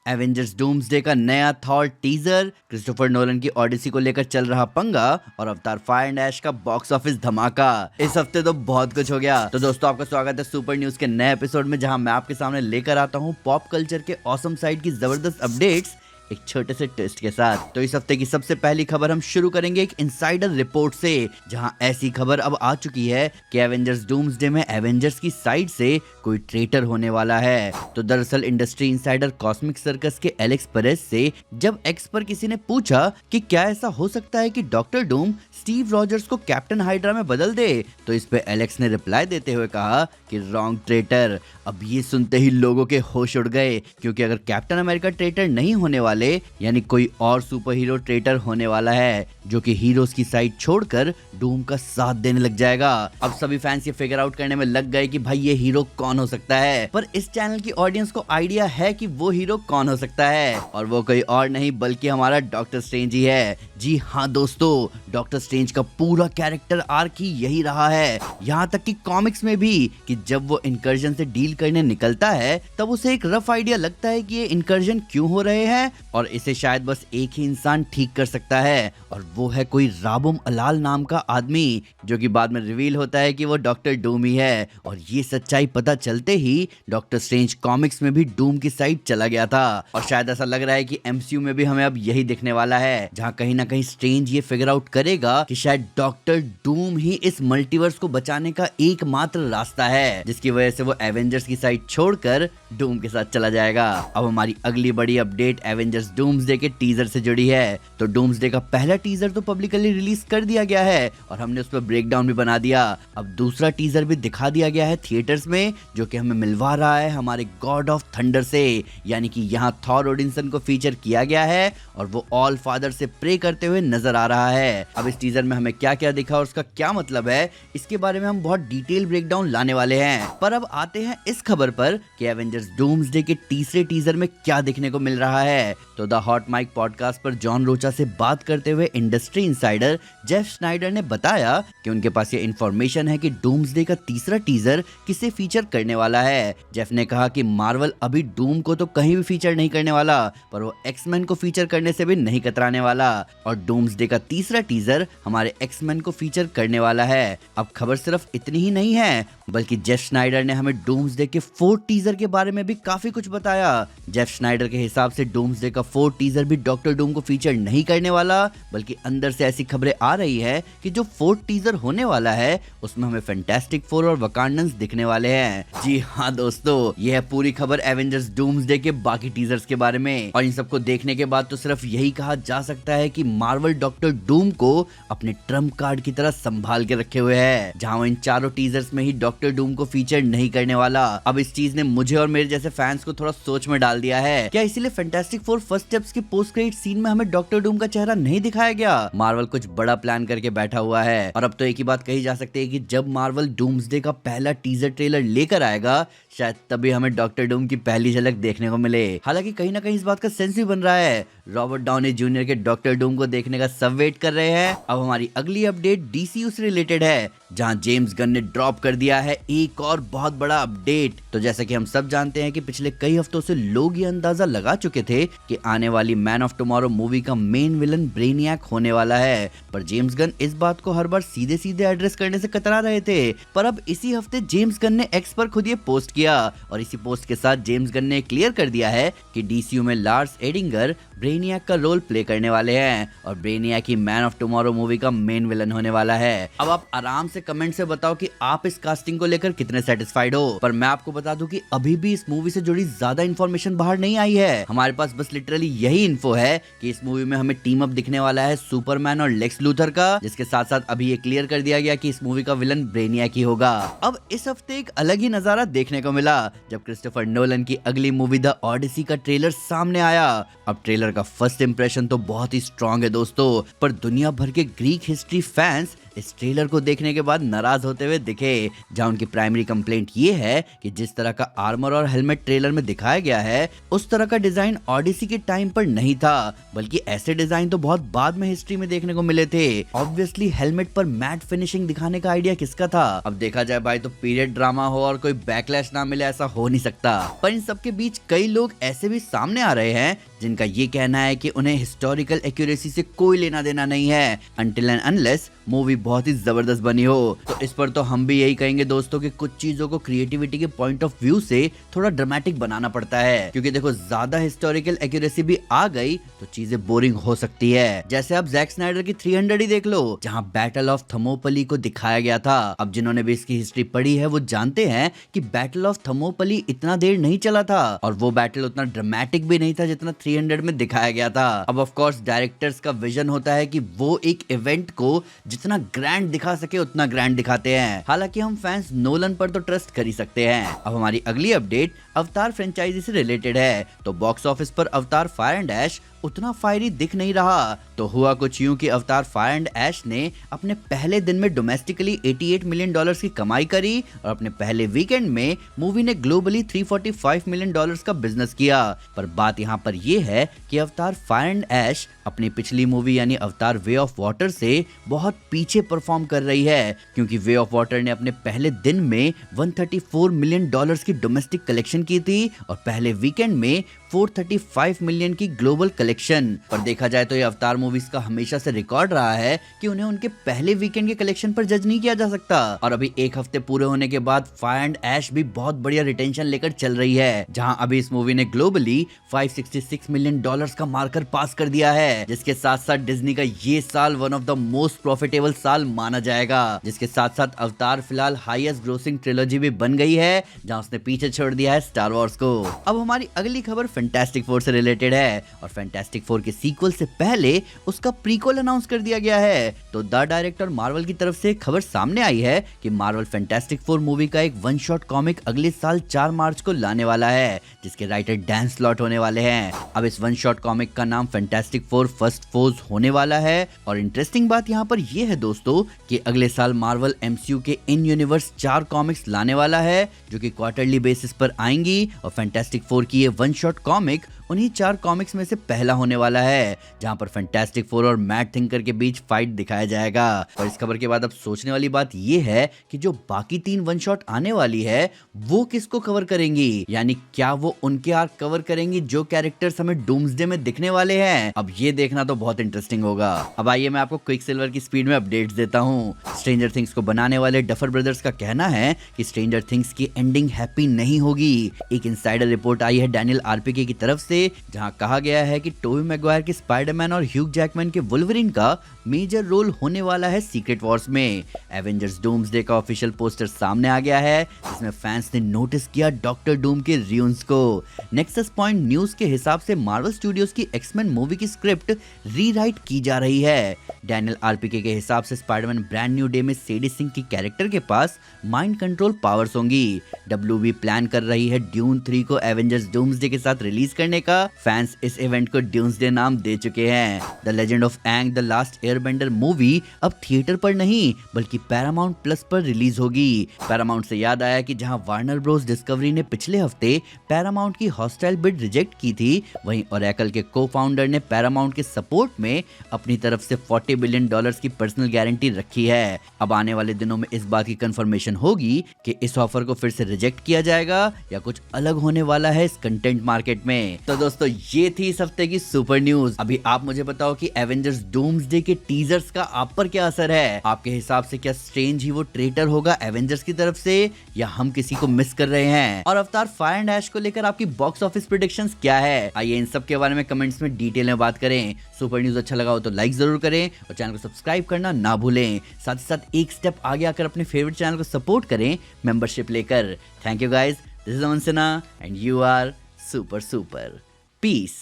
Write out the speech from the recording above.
Avengers doomsday का नया Thor teaser, Christopher Nolan की ओडिसी को लेकर चल रहा पंगा और अवतार फायर एंड ऐश का बॉक्स ऑफिस धमाका। इस हफ्ते तो बहुत कुछ हो गया। तो दोस्तों, आपका स्वागत है सुपर न्यूज के नए एपिसोड में, जहां मैं आपके सामने लेकर आता हूं पॉप कल्चर के ऑसम साइड की जबरदस्त अपडेट्स एक छोटे से ट्विस्ट के साथ। तो इस हफ्ते की सबसे पहली खबर हम शुरू करेंगे एक इनसाइडर रिपोर्ट से, जहां ऐसी खबर अब आ चुकी है कि एवेंजर्स डूम्सडे में एवेंजर्स की साइड से कोई ट्रेटर होने वाला है। तो दरअसल इंडस्ट्री इनसाइडर कॉस्मिक सर्कस के एलेक्स परेज से जब एक्स पर किसी ने पूछा कि क्या ऐसा हो सकता है कि डॉक्टर डूम स्टीव रॉजर्स को कैप्टन हाइड्रा में बदल दे, तो इस पे एलेक्स ने रिप्लाई देते हुए कहा कि रॉन्ग ट्रेटर। अब ये सुनते ही लोगों के होश उड़ गए, क्योंकि अगर कैप्टन अमेरिका ट्रेटर नहीं होने वाले, यानी कोई और सुपर हीरो ट्रेटर होने वाला है जो कि हीरोज की साइड छोड़कर डूम का साथ देने लग जाएगा। अब सभी फैंस ये फिगर आउट करने में लग गए कि भाई ये हीरो कौन हो सकता है, पर इस चैनल की ऑडियंस को आइडिया है कि वो हीरो कौन हो सकता है, और वो कोई और नहीं बल्कि हमारा डॉक्टर स्ट्रेंज ही है। जी हाँ दोस्तों, डॉक्टर स्ट्रेंज का पूरा कैरेक्टर आर्क ही यही रहा है, यहाँ तक कि कॉमिक्स में भी, कि जब वो इनकर्जन से डील करने निकलता है तब उसे एक रफ आइडिया लगता है कि ये इनकर्जन क्यों हो रहे हैं, और इसे शायद बस एक ही इंसान ठीक कर सकता है, और वो है कोई राबुम अलाल नाम का आदमी, जो कि बाद में रिवील होता है कि वो डॉक्टर डूम ही है। और ये सच्चाई पता चलते ही डॉक्टर स्ट्रेंज कॉमिक्स में भी डूम की साइड चला गया था, और शायद ऐसा लग रहा है कि एमसीयू में भी हमें अब यही दिखने वाला है, जहां कहीं ना कहीं स्ट्रेंज ये फिगर आउट करेगा कि शायद डॉक्टर डूम ही इस मल्टीवर्स को बचाने का एकमात्र रास्ता है, जिसकी वजह से वो एवेंजर्स की साइड छोड़कर डूम के साथ चला जाएगा। अब हमारी अगली बड़ी अपडेट एवेंजर्स डूम्सडे के टीजर से जुड़ी है। तो डूम्सडे का पहला टीजर तो पब्लिकली रिलीज कर दिया गया है और हमने उस पर ब्रेकडाउन भी बना दिया। अब दूसरा टीजर भी दिखा दिया गया है थिएटर्स में, जो कि हमें मिलवा रहा है हमारे गॉड ऑफ थंडर से, यानी कि यहाँ थॉर ओडिंसन को फीचर किया गया है और वो ऑल फादर से प्रे करते हुए नजर आ रहा है। अब इस टीजर में हमें क्या क्या दिखा और उसका क्या मतलब है, इसके बारे में हम बहुत डिटेल ब्रेकडाउन लाने वाले हैं। पर अब आते हैं इस खबर पर कि एवेंजर्स डूम्सडे के तीसरे टीजर में क्या दिखने को मिल रहा है। तो द हॉट माइक पॉडकास्ट पर जॉन रोचा से बात करते हुए इंडस्ट्री इनसाइडर जेफ स्नाइडर ने बताया कि उनके पास ये इन्फॉर्मेशन है कि डूम्सडे का तीसरा टीजर किसे फीचर करने वाला है। जेफ ने कहा कि मार्वल अभी डूम को तो कहीं भी फीचर नहीं करने वाला, पर वो एक्समैन को फीचर करने से भी नहीं कतराने वाला, और डूम्सडे का तीसरा टीजर हमारे एक्समैन को फीचर करने वाला है। अब खबर सिर्फ इतनी ही नहीं है, बल्कि जेफ स्नाइडर ने हमें डूम्सडे के फोर्थ टीजर के बारे में भी काफी कुछ बताया। जेफ स्नाइडर के हिसाब से डूम्सडे का फोर्थ टीजर भी डॉक्टर डूम को फीचर नहीं करने वाला, बल्कि अंदर से ऐसी खबरें आ रही है कि जो फोर्थ टीजर होने वाला है उसमें हमें फैंटास्टिक फोर और वकांडन्स दिखने वाले हैं। जी हाँ दोस्तों, यह है पूरी खबर एवेंजर्स डूम्सडे के बाकी टीजर्स के बारे में, और इन सबको देखने के बाद तो सिर्फ यही कहा जा सकता है कि मार्वल डॉक्टर डूम को अपने ट्रम्प कार्ड की तरह संभाल के रखे हुए है, जहां वो इन चारों टीजर्स में ही डॉक्टर डूम को फीचर नहीं करने वाला। अब इस चीज ने मुझे और मेरे जैसे फैंस को थोड़ा सोच में डाल दिया है। क्या इसीलिए फैंटास्टिक फोर फर्स्ट स्टेप्स के पोस्ट क्रेडिट सीन में हमें डॉक्टर डूम का चेहरा नहीं दिखाया गया? मार्वल कुछ बड़ा प्लान करके बैठा हुआ है, और अब तो एक ही बात कही जा सकती है कि जब मार्वल डूम्सडे का पहला टीजर ट्रेलर लेकर आएगा, शायद तभी हमें डॉक्टर डूम की पहली झलक देखने को मिले। हालांकि कहीं ना कहीं इस बात का सेंस भी बन रहा है, रॉबर्ट डाउनी जूनियर के डॉक्टर डूम को देखने का सब वेट कर रहे हैं। अब हमारी अगली अपडेट डीसीयू से रिलेटेड है, जहां जेम्स गन ने ड्रॉप कर दिया है एक और बहुत बड़ा अपडेट। तो जैसा कि हम सब जानते हैं कि पिछले कई हफ्तों से लोग ये अंदाजा लगा चुके थे कि आने वाली मैन ऑफ टुमारो मूवी का मेन विलन ब्रेनियक होने वाला है, पर जेम्स गन इस बात को हर बार सीधे सीधे एड्रेस करने से कतरा रहे थे। पर अब इसी हफ्ते जेम्स गन ने एक्स पर खुद ये पोस्ट किया, और इसी पोस्ट के साथ जेम्स गन ने क्लियर कर दिया है कि डीसीयू में लार्स एडिंगर ब्रेनियक का रोल प्ले करने वाले हैं, और ब्रेनियक ही मैन ऑफ टुमारो मूवी का मेन विलन होने वाला है। अब आप आराम से कमेंट से बताओ कि आप इस कास्टिंग को लेकर कितने सेटिस्फाइड हो, पर मैं आपको बता दूं कि अभी भी इस मूवी से जुड़ी ज्यादा इन्फॉर्मेशन बाहर नहीं आई है। हमारे पास बस लिटरली यही इन्फो है कि इस मूवी में हमें टीम अप दिखने वाला है सुपरमैन और लेक्स लूथर का, जिसके साथ साथ अभी ये क्लियर कर दिया गया कि इस मूवी का विलन ब्रेनियक ही होगा। अब इस हफ्ते एक अलग ही नजारा देखने को मिला, जब क्रिस्टोफर नोलन की अगली मूवी द ओडिसी का ट्रेलर सामने आया। अब ट्रेलर का का फर्स्ट इंप्रेशन तो बहुत ही स्ट्रांग है दोस्तों, पर दुनिया भर के ग्रीक हिस्ट्री फैंस इस ट्रेलर को देखने के बाद नाराज होते हुए दिखे, जहां उनकी प्राइमरी कंप्लेंट ये है कि जिस तरह का आर्मर और हेलमेट ट्रेलर में दिखाया गया है उस तरह का डिजाइन ओडिसी के टाइम पर नहीं था, बल्कि ऐसे डिजाइन तो बहुत बाद में हिस्ट्री में देखने को मिले थे। ऑब्वियसली हेलमेट पर मैट फिनिशिंग दिखाने का आइडिया किसका था? अब देखा जाए भाई तो पीरियड ड्रामा हो और कोई बैकलैश ना मिले ऐसा हो नहीं सकता। पर इन सबके बीच कई लोग ऐसे भी सामने आ रहे हैं जिनका ये कहना है कि उन्हें हिस्टोरिकल एक्यूरेसी से कोई लेना देना नहीं है अनटिल एंड अनलेस मूवी बहुत ही जबरदस्त बनी हो। तो इस पर तो हम भी यही कहेंगे दोस्तों कि कुछ चीजों को क्रिएटिविटी के पॉइंट ऑफ व्यू से थोड़ा ड्रामेटिक बनाना पड़ता है, क्योंकि देखो ज्यादा हिस्टोरिकल एक्यूरेसी भी आ गई तो चीजें बोरिंग हो सकती है। जैसे आप जैक स्नाइडर की 300 ही देख लो, जहां बैटल ऑफ थर्मोपली को दिखाया गया था। अब जिन्होंने भी इसकी हिस्ट्री पढ़ी है वो जानते हैं कि बैटल ऑफ थर्मोपली इतना देर नहीं चला था और वो बैटल उतना ड्रामेटिक भी नहीं था जितना 300 में दिखाया गया था। अब ऑफ कोर्स डायरेक्टर्स का विजन होता है कि वो एक इवेंट को जितना ग्रैंड दिखा सके उतना ग्रैंड दिखाते हैं। हालांकि हम फैंस नोलन पर तो ट्रस्ट कर ही सकते हैं। अब हमारी अगली अपडेट अवतार फ्रेंचाइजी से रिलेटेड है। तो बॉक्स ऑफिस पर अवतार फायर एंड ऐश उतना फायरी दिख नहीं रहा। तो हुआ कुछ यूं कि अवतार फायर एंड ऐश ने अपने पहले दिन में डोमेस्टिकली $88 मिलियन की कमाई करी और अपने पहले वीकेंड में मूवी ने ग्लोबली $345 मिलियन का बिजनेस किया। पर बात यहाँ पर यह है कि अवतार फायर एंड ऐश अपनी पिछली मूवी यानी अवतार वे ऑफ वाटर से बहुत पीछे परफॉर्म कर रही है, क्योंकि वे ऑफ वाटर ने अपने पहले दिन में $134 मिलियन की डोमेस्टिक कलेक्शन की थी और पहले वीकेंड में 435 मिलियन की ग्लोबल कलेक्शन। पर देखा जाए तो ये अवतार मूवीज का हमेशा से रिकॉर्ड रहा है कि उन्हें उनके पहले वीकेंड के कलेक्शन पर जज नहीं किया जा सकता। और अभी एक हफ्ते पूरे होने के बाद फायर एंड ऐश भी बहुत बढ़िया रिटेंशन लेकर चल रही है, जहां अभी इस मूवी ने ग्लोबली $566 मिलियन का मार्कर पास कर दिया है, जिसके साथ साथ डिज्नी का ये साल one of the most profitable साल माना जाएगा। जिसके साथ साथ अवतार फिलहाल हाईएस्ट ग्रोसिंग ट्रिलॉजी भी बन गई है, जहां उसने पीछे छोड़ दिया है स्टार वॉर्स को। अब हमारी अगली खबर फैंटास्टिक फोर से रिलेटेड है और फैंटास्टिक फोर के सीक्वल से पहले उसका प्रीक्वल अनाउंस कर दिया गया है। तो द डायरेक्टर मार्वल की तरफ से खबर सामने आई है कि मार्वल फैंटास्टिक फोर मूवी का एक वन शॉट कॉमिक अगले साल 4 मार्च को लाने वाला है, जिसके राइटर डैन स्लॉट होने वाले हैं। अब इस वन शॉट कॉमिक का नाम फैंटास्टिक फोर फर्स्ट फोज होने वाला है। और इंटरेस्टिंग बात यहाँ पर यह है दोस्तों कि अगले साल मार्वल एमसीयू के इन यूनिवर्स 4 कॉमिक्स लाने वाला है, जो कि क्वार्टरली बेसिस पर आएंगी। और फैंटास्टिक फोर की ये वन शॉट कॉमिक उन्हीं 4 कॉमिक्स में से पहला होने वाला है, जहां पर फैंटास्टिक फोर और मैट थिंकर के बीच फाइट दिखाया जाएगा। और इस खबर के बाद अब सोचने वाली बात यह है कि जो बाकी 3 वन शॉट आने वाली है वो किसको कवर करेंगी, यानी क्या वो उनके आर्क कवर करेंगी जो कैरेक्टर्स हमें डूम्सडे में दिखने वाले हैं। अब ये देखना तो बहुत इंटरेस्टिंग होगा। अब आइए मैं आपको क्विक सिल्वर की स्पीड में अपडेट्स देता हूँ। स्ट्रेंजर थिंग्स को बनाने वाले डफर ब्रदर्स का कहना है कि स्ट्रेंजर थिंग्स की एंडिंग हैप्पी नहीं होगी। एक इनसाइडर रिपोर्ट आई है डैनियल आरपीके की तरफ से, जहां कहा गया है कि टोबी मैगवायर के स्पाइडरमैन और ह्यूग जैकमैन के वुल्वरिन का मेजर रोल होने वाला है सीक्रेट वॉर्स में। एवेंजर्स डूम्सडे का ऑफिशियल पोस्टर सामने आ गया है, जिसमें फैंस ने नोटिस किया डॉक्टर डूम के रियून्स को। नेक्सस पॉइंट न्यूज के हिसाब से मार्वल स्टूडियोज की एक्समैन मूवी की स्क्रिप्ट रीराइट की जा रही है। डैनियल आरपीके के हिसाब से स्पाइडरमैन ब्रांड न्यू डे में सेडी सिंह की कैरेक्टर के पास माइंड कंट्रोल पावर्स होंगी। डब्ल्यूबी प्लान कर रही है ड्यून 3 को एवेंजर्स डूम्सडे के साथ रिलीज करने का। फैंस इस इवेंट को ड्यूम्सडे नाम दे चुके हैं। The legend of Ang the last Airbender movie अब थिएटर पर नहीं बल्कि पैरामाउंट प्लस पर रिलीज होगी। पैरामाउंट से याद आया कि जहां वार्नर ब्रोस डिस्कवरी ने पिछले हफ्ते पैरामाउंट की हॉस्टाइल बिड रिजेक्ट की थी, वहीं ओरेकल के को-फाउंडर ने पैरामाउंट के सपोर्ट में अपनी तरफ से $40 बिलियन की पर्सनल गारंटी रखी है। अब आने वाले दिनों में इस बात की कंफर्मेशन होगी कि इस ऑफर को फिर से रिजेक्ट किया जाएगा या कुछ अलग होने वाला है इस कंटेंट मार्केट में। तो दोस्तों ये थी इस हफ्ते की सुपर न्यूज। अभी आप मुझे बताओ कि एवेंजर्स डूम्सडे के टीजर्स का आप पर क्या असर है? आपके हिसाब से क्या स्ट्रेंज ही वो ट्रेटर होगा एवेंजर्स की तरफ से, या हम किसी को मिस कर रहे हैं? और अवतार फायर एंड ऐश को लेकर आपकी बॉक्स ऑफिस प्रेडिक्शंस क्या है? आइए इन सब के बारे में कमेंट्स में डिटेल में बात करें। सुपर न्यूज अच्छा लगा हो तो लाइक जरूर करें और चैनल को सब्सक्राइब करना ना भूलें। साथ ही साथ एक स्टेप आगे आकर अपने फेवरेट चैनल को सपोर्ट करें मेंबरशिप लेकर। Thank you guys, this is Aman Sinha and you are super super. Piece.